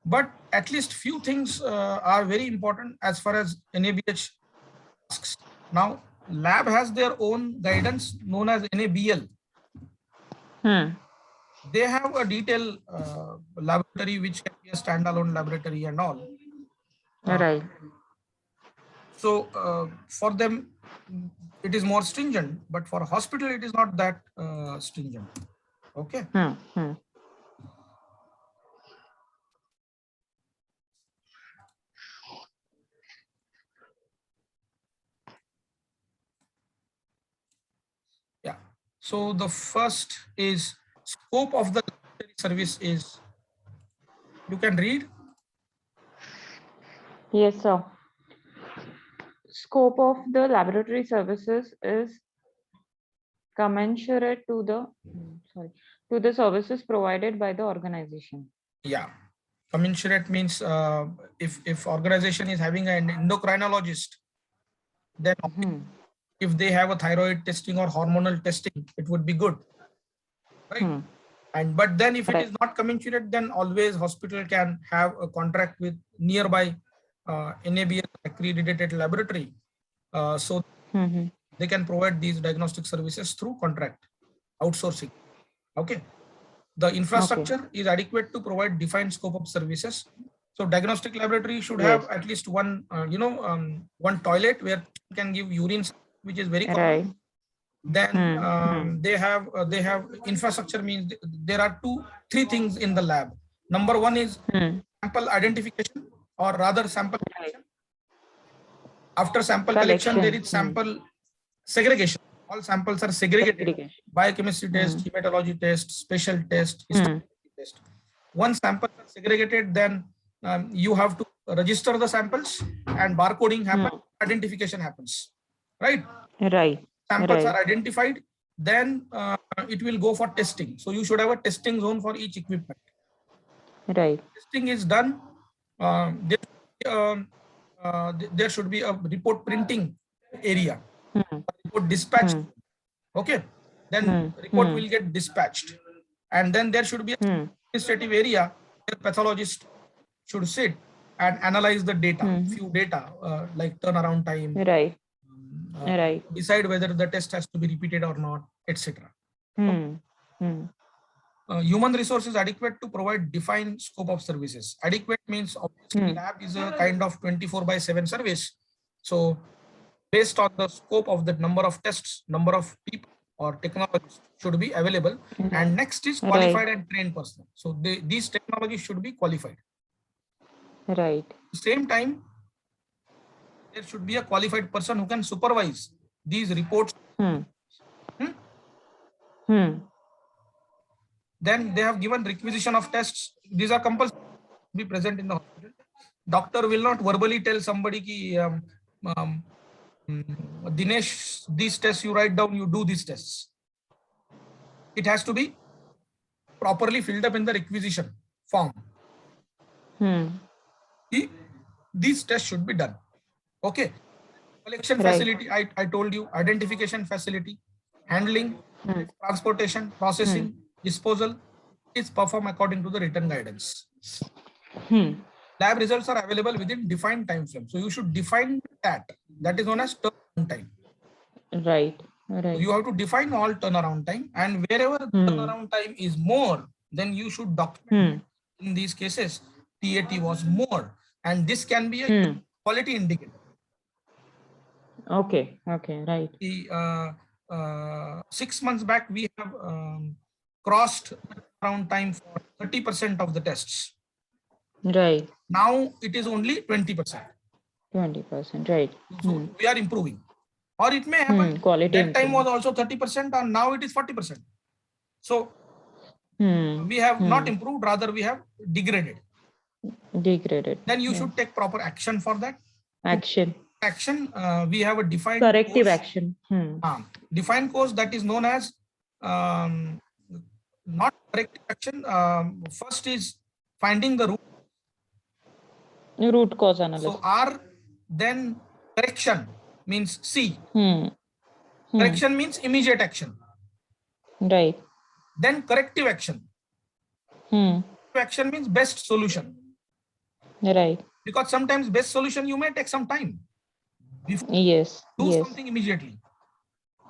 but at least few things are very important as far as NABH asks. Now, lab has their own guidance known as NABL. They have a detailed laboratory which can be a standalone laboratory and all. Right. So for them, it is more stringent, but for hospital, it is not that stringent. Okay. Yeah. So the first is scope of the service is, you can read. Yes, sir. Scope of the laboratory services is commensurate to the services provided by the organization. Yeah, commensurate means if organization is having an endocrinologist, then if they have a thyroid testing or hormonal testing, it would be good, right? And but then if it is not commensurate, then always hospital can have a contract with nearby NABL accredited laboratory, so they can provide these diagnostic services through contract outsourcing. Okay, the infrastructure is adequate to provide defined scope of services. So diagnostic laboratory should have at least one one toilet where you can give urine, which is very common. Then they have infrastructure, means there are 2-3 things in the lab. Number one is sample identification, or rather sample collection. After sample collection, there is sample segregation. All samples are segregated. Biochemistry test, hematology test, spatial test, histology test. Once samples are segregated, then you have to register the samples and barcoding happens, identification happens, right? Right. Samples Right. are identified, then it will go for testing. So you should have a testing zone for each equipment. Right. Testing is done. There should be a report printing area, report dispatch. Okay, then report will get dispatched, and then there should be an administrative area where pathologist should sit and analyze the data, few data like turnaround time, Right. Right. decide whether the test has to be repeated or not, etc. Human resources adequate to provide defined scope of services. Adequate means obviously lab is a kind of 24/7 service. So based on the scope of the number of tests, number of people or technologies should be available. And next is qualified and trained personnel. So these technologies should be qualified. Right. At the same time, there should be a qualified person who can supervise these reports. Then they have given requisition of tests. These are compulsory to be present in the hospital. Doctor will not verbally tell somebody ki, Dinesh, these tests you write down, you do these tests. It has to be properly filled up in the requisition form. These tests should be done. Okay. Collection facility, I told you, identification facility, handling, transportation, processing, disposal is performed according to the written guidance. Lab results are available within defined time frame. So you should define that. That is known as turnaround time. Right. Right. So you have to define all turnaround time, and wherever turnaround time is more, then you should document. In these cases, TAT was more, and this can be a quality indicator. Okay. Okay. Right. 6 months back, we have crossed turnaround time for 30% of the tests. Right. Now it is only 20%. 20%. Right. So we are improving. Or it may happen. Quality That time was also 30%, and now it is 40%. So we have not improved, rather we have degraded. Then you should take proper action for that. Action, we have a defined corrective course. Action. Defined course that is known as not corrective action. First is finding the root cause analysis. So R, then correction means C. Correction means immediate action. Right. Then corrective action. Corrective action means best solution. Right. Because sometimes best solution you may take some time. Before do something immediately.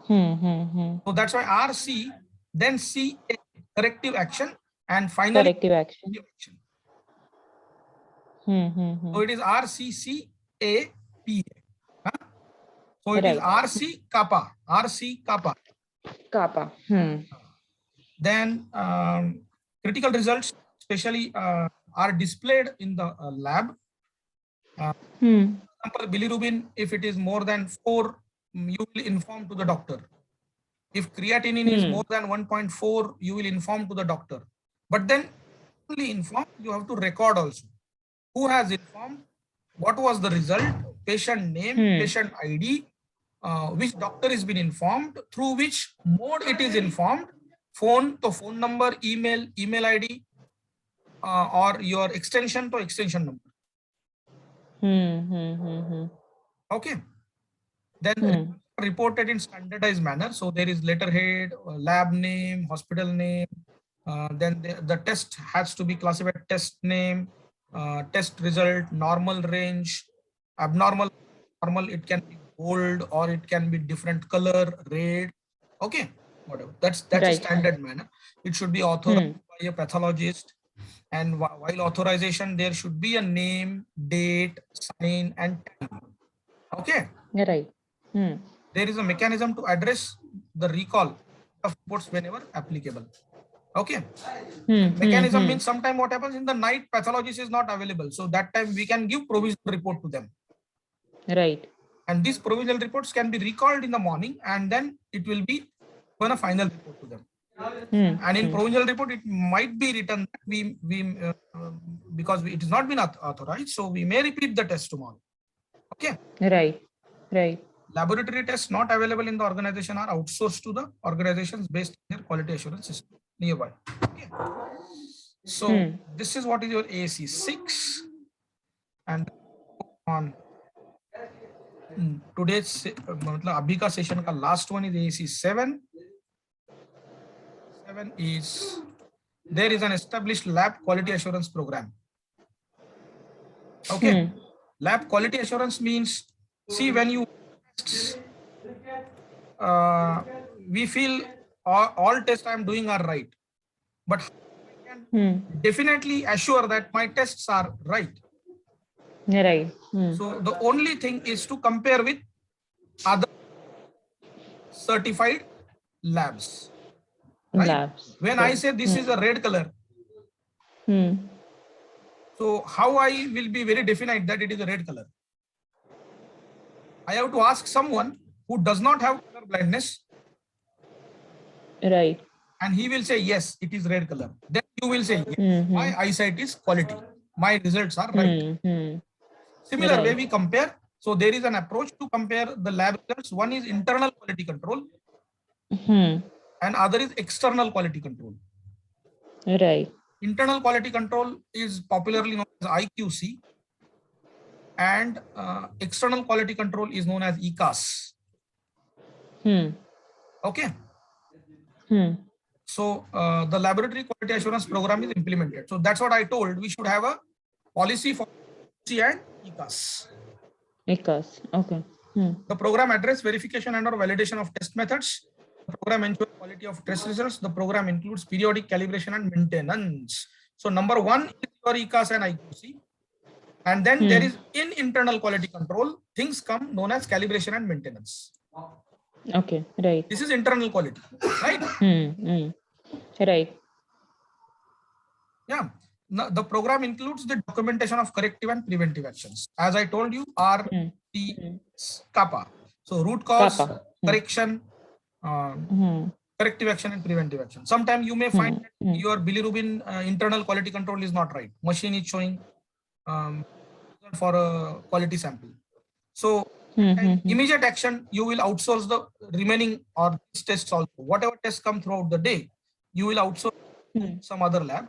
So that's why RC, then CA, corrective action, and finally corrective action. So it is RCCAPA. So it is RC kappa. RC kappa. Kappa. Then critical results, especially are displayed in the lab. For example, bilirubin, if it is more than 4, you will inform to the doctor. If creatinine is more than 1.4, you will inform to the doctor. But then only inform, you have to record also. Who has informed? What was the result? Patient name, patient ID, which doctor has been informed, through which mode it is informed, phone to phone number, email ID, or your extension to extension number. Okay. Then reported in standardized manner. So there is letterhead, lab name, hospital name. Then the test has to be classified test name, test result, normal range, abnormal, normal. It can be bold or it can be different color, red. Okay, whatever. That's a standard manner. It should be authorized by a pathologist. And while authorization, there should be a name, date, sign, and time. Okay. Right. There is a mechanism to address the recall of reports whenever applicable. Okay. Mechanism means sometime what happens in the night, pathologist is not available. So that time we can give provisional report to them. Right. And these provisional reports can be recalled in the morning, and then it will be given a final report to them. And in provisional report, it might be written that because it has not been authorized, so we may repeat the test tomorrow. Okay. Right. Laboratory tests not available in the organization are outsourced to the organizations based on their quality assurance system nearby. Okay. So this is what is your AAC 6, and on today's abhi ka session ka last one is AAC 7. 7 is there is an established lab quality assurance program. Okay. Lab quality assurance means, see, when you we feel all tests I am doing are right, but I can definitely assure that my tests are right. Right. So the only thing is to compare with other certified labs. Right? When I say this is a red color, so how I will be very definite that it is a red color? I have to ask someone who does not have color blindness. Right. And he will say, yes, it is red color. Then you will say, yes, my eyesight is quality. My results are right. Similar way we compare. So there is an approach to compare the lab results. One is internal quality control. And other is external quality control. Right. Internal quality control is popularly known as IQC. And external quality control is known as ECAS. Okay. So the laboratory quality assurance program is implemented. So that's what I told. We should have a policy for IQC and ECAS. ECAS. Okay. The program addresses verification and or validation of test methods. The program ensures quality of test results. The program includes periodic calibration and maintenance. So number one is your ECAS and IQC. And then there is in internal quality control, things come known as calibration and maintenance. Okay, right. This is internal quality, right? Right. Yeah. Now, the program includes the documentation of corrective and preventive actions. As I told you, are the CAPA. So root cause, correction, corrective action and preventive action. Sometimes you may find that your bilirubin internal quality control is not right. Machine is showing for a quality sample. So immediate action, you will outsource the remaining or these tests also. Whatever tests come throughout the day, you will outsource some other lab.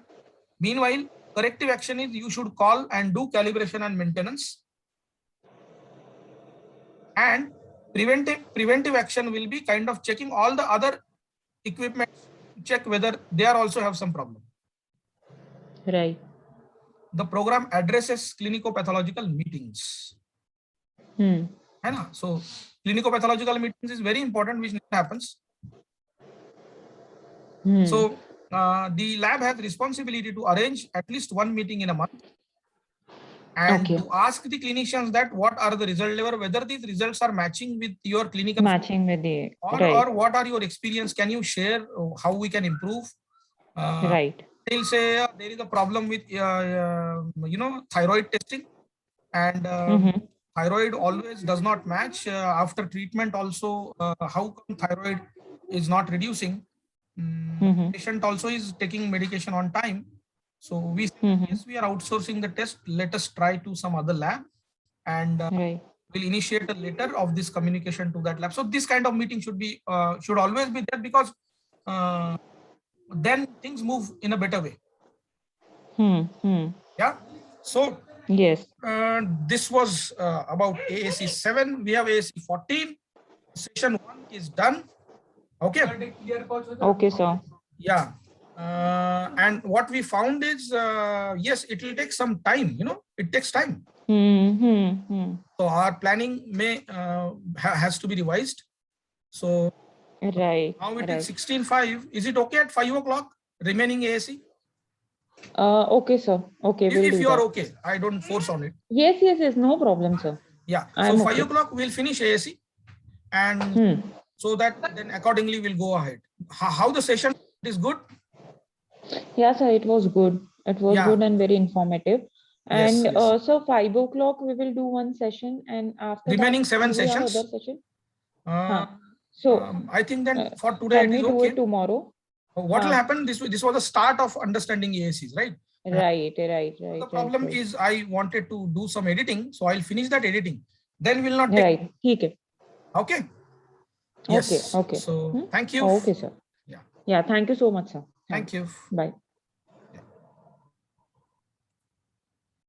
Meanwhile, corrective action is you should call and do calibration and maintenance. And preventive action will be kind of checking all the other equipment to check whether they are also have some problem. Right. The program addresses clinico-pathological meetings. So clinico-pathological meetings is very important, which happens. So the lab has responsibility to arrange at least one meeting in a month and to ask the clinicians that what are the result level, whether these results are matching with your clinical or what are your experience, can you share how we can improve. Right. They'll say there is a problem with thyroid testing, and thyroid always does not match after treatment also. How come thyroid is not reducing? Patient also is taking medication on time. So we yes, we are outsourcing the test. Let us try to some other lab, and we'll initiate a letter of this communication to that lab. So this kind of meeting should always be there, because then things move in a better way. Yeah. So yes, this was about AAC 7. We have AAC 14. Session 1 is done. Okay. Okay, sir. Yeah. And what we found is, yes, it will take some time, it takes time. So our planning may has to be revised. So now it is 16:05. Is it okay at 5 o'clock remaining AAC? Okay, sir. Okay. If you are okay, I don't force on it. Yes. No problem, sir. Yeah. So 5 o'clock we'll finish AAC, and so that then accordingly we'll go ahead. How the session is good? Yeah, sir. It was good. It was good and very informative. And yes. So 5 o'clock we will do one session, and after remaining that, 7 sessions. Other session. So I think then for today can we do it tomorrow? What will happen? This was the start of understanding AACs, right? Right. The problem is I wanted to do some editing, so I'll finish that editing. Then we'll not take. Right. Okay. Okay. Yes. Okay. So thank you. Okay, sir. Yeah. Yeah. Thank you so much, sir. Thank you. Bye.